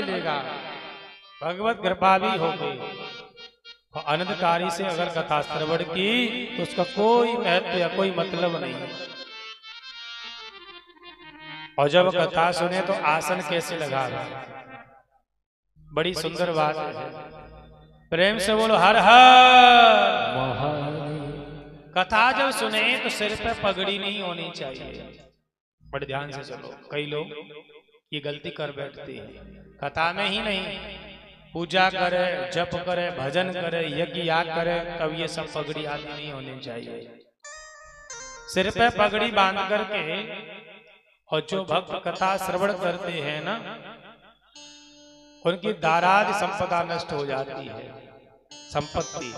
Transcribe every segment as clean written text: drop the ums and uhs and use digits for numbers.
मिलेगा, भगवत कृपा भी हो गई। और अनंतकारी से अगर कथा श्रवण की तो उसका कोई महत्व या कोई मतलब नहीं। और जब कथा सुने तो आसन कैसे लगा रहा, बड़ी सुंदर बात है। प्रेम से बोलो हर हर। कथा जब सुने तो सिर पे पगड़ी नहीं होनी चाहिए। बड़े ध्यान से चलो, कई लोग ये गलती कर बैठते हैं, कथा में ही नहीं, पूजा करे, जप करे, भजन करे, यज्ञ याग करे, तब ये सब पगड़ी आदि नहीं होनी चाहिए। सिर पे पगड़ी बांध करके और जो भक्त कथा श्रवण करते हैं ना, उनकी दारादि संपदा नष्ट हो जाती है, संपत्ति,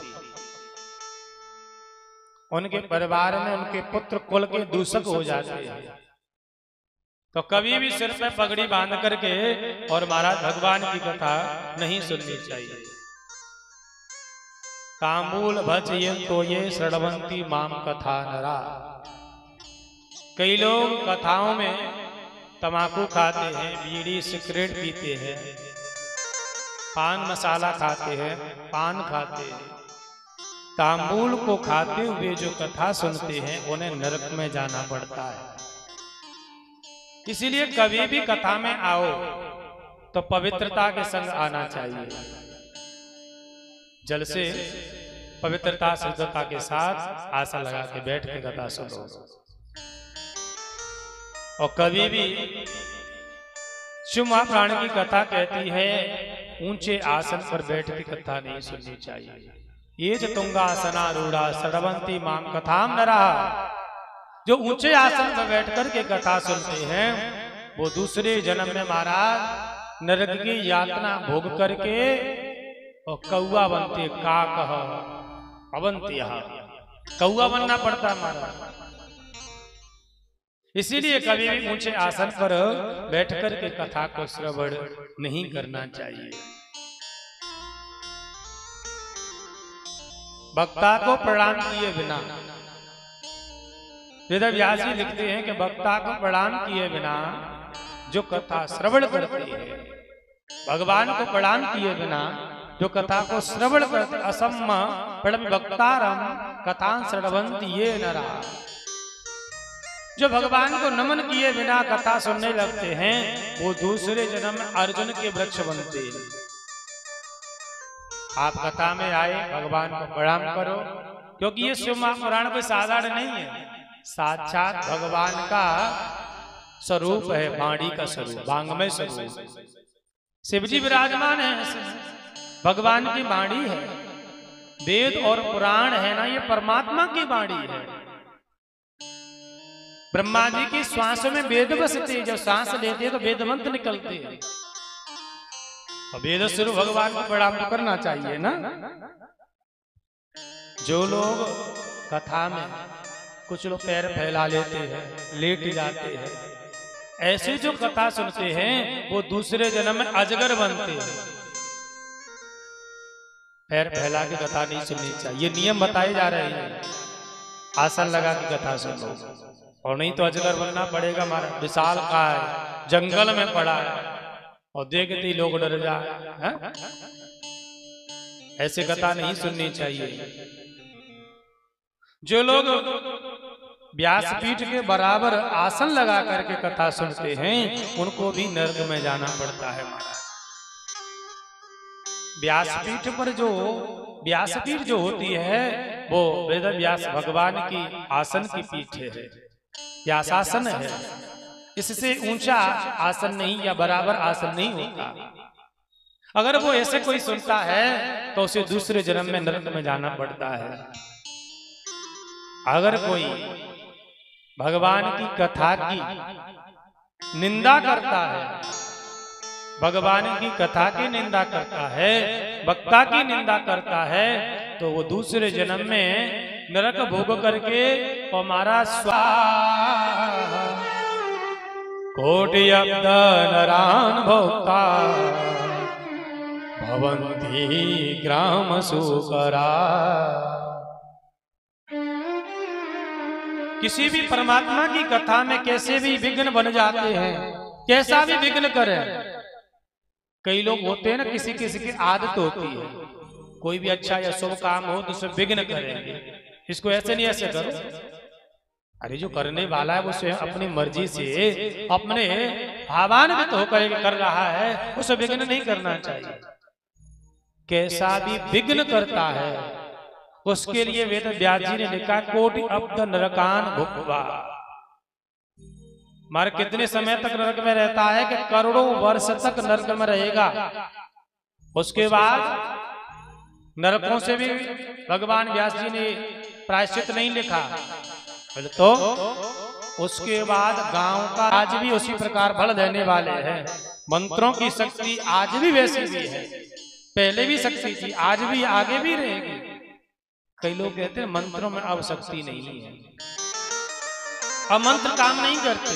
उनके परिवार में उनके पुत्र कुल के दूषक हो जाते हैं। तो कभी भी सिर पे पगड़ी बांध करके और महाराज भगवान की कथा नहीं सुननी चाहिए। तांबूल भज ये तो ये श्रवंती माम कथा नरा। कई लोग कथाओं में तंबाकू खाते हैं, बीड़ी सिगरेट पीते हैं, पान मसाला खाते हैं, पान खाते हैं। तांबूल को खाते हुए जो कथा सुनते हैं उन्हें नरक में जाना पड़ता है। इसीलिए कभी भी कथा में आओ तो पवित्रता के संग आना चाहिए। जल से पवित्रता शुद्धता के साथ आसन लगा के बैठ के कथा सुनो। और कभी भी शिव महापुराण की कथा कहती है ऊंचे आसन पर बैठ के कथा नहीं सुननी चाहिए। ये जो तुंगासनारूढ़ा श्रवंती माम कथाम नरा, जो ऊंचे आसन पर बैठ कर के कथा सुनते हैं वो दूसरे जन्म में महाराज नरक की यातना भोग करके और कौआ बनते, काक अवंती, कौआ बनना पड़ता महाराज। इसीलिए कभी भी ऊंचे आसन पर बैठ कर के कथा को श्रवण नहीं करना चाहिए। वक्ता को प्रणाम किए बिना, वेद व्यास जी लिखते हैं कि वक्ता को प्रणाम किए बिना जो कथा श्रवण करते हैं, भगवान को प्रणाम किए बिना जो कथा को श्रवण करते, असम्म परम वक्तारम कथा श्रवंती ये नरा। जो भगवान को नमन किए बिना कथा सुनने लगते हैं वो दूसरे जन्म में अर्जुन के वृक्ष बनते हैं। आप कथा में आए, भगवान को प्रणाम करो, क्योंकि ये शिव महापुराण कोई साधारण नहीं है, साक्षात भगवान का स्वरूप है, वाणी का स्वरूप, वांग्मय स्वरूप। शिव जी विराजमान है, भगवान की वाणी है। वेद और पुराण है ना, ये परमात्मा की वाणी है। ब्रह्मा जी की श्वास में वेद बसते, जब सांस लेते हैं तो वेद मंत्र निकलते हैं। और वेद स्वरूप भगवान को प्रणाम करना चाहिए ना। जो लोग कथा में कुछ लोग पैर फैला लेते हैं, लेट जाते हैं, ऐसे जो कथा सुनते हैं वो दूसरे जन्म में अजगर बनते हैं। पैर फैला के कथा नहीं सुननी चाहिए, ये नियम बताए जा रहे हैं। आसन लगा के कथा सुनो, और नहीं तो अजगर बनना पड़ेगा। हमारा विशाल का है, जंगल में पड़ा है और देखते ही लोग डर जाए। ऐसे कथा नहीं सुननी चाहिए। जो लोग व्यासपीठ के बराबर आसन लगा करके कथा सुनते हैं उनको भी नरक में जाना पड़ता है महाराज। व्यासपीठ पर जो व्यासपीठ जो होती है वो वेद व्यास भगवान की आसन की पीठ है, व्यासासन है। इससे ऊंचा आसन नहीं या बराबर आसन नहीं होता। अगर वो ऐसे कोई सुनता है तो उसे दूसरे जन्म में नरक में जाना पड़ता है। अगर कोई भगवान की कथा की निंदा करता है, भगवान की कथा की निंदा करता है, वक्ता की निंदा करता है, तो वो दूसरे जन्म में नरक भोग करके और हमारा स्वाहा कोटि अब्द नरान भोक्ता भवन्ति ग्राम सुकरा। किसी भी परमात्मा की कथा में कैसे भी विघ्न बन जाते हैं, कैसा भी विघ्न करें, कई लोग होते हैं ना, किसी किसी की आदत होती है, कोई भी अच्छा या शुभ काम हो तो उसमें विघ्न करेंगे, इसको ऐसे नहीं ऐसे करो। अरे जो करने वाला है वो स्वयं अपनी मर्जी से अपने भावान्वित होकर कर रहा है, उसे विघ्न नहीं करना चाहिए। कैसा भी विघ्न करता है उसके लिए वेद व्यास जी ने लिखा, कोटि अब्द नरकान भुक्त्वा। मारे कितने समय तक नरक में रहता है कि करोड़ों वर्ष तक नरक में रहेगा। उसके बाद नरकों से भी भगवान व्यास जी ने प्रायश्चित नहीं लिखा, तो उसके बाद गांव का आज भी उसी प्रकार फल देने वाले हैं। मंत्रों की शक्ति आज भी वैसी भी है, पहले भी शक्ति थी, आज भी आगे भी रहेगी। कई लोग कहते हैं मंत्रों में अब शक्ति नहीं है, अब मंत्र काम नहीं करते।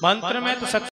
मंत्र में तो शक्ति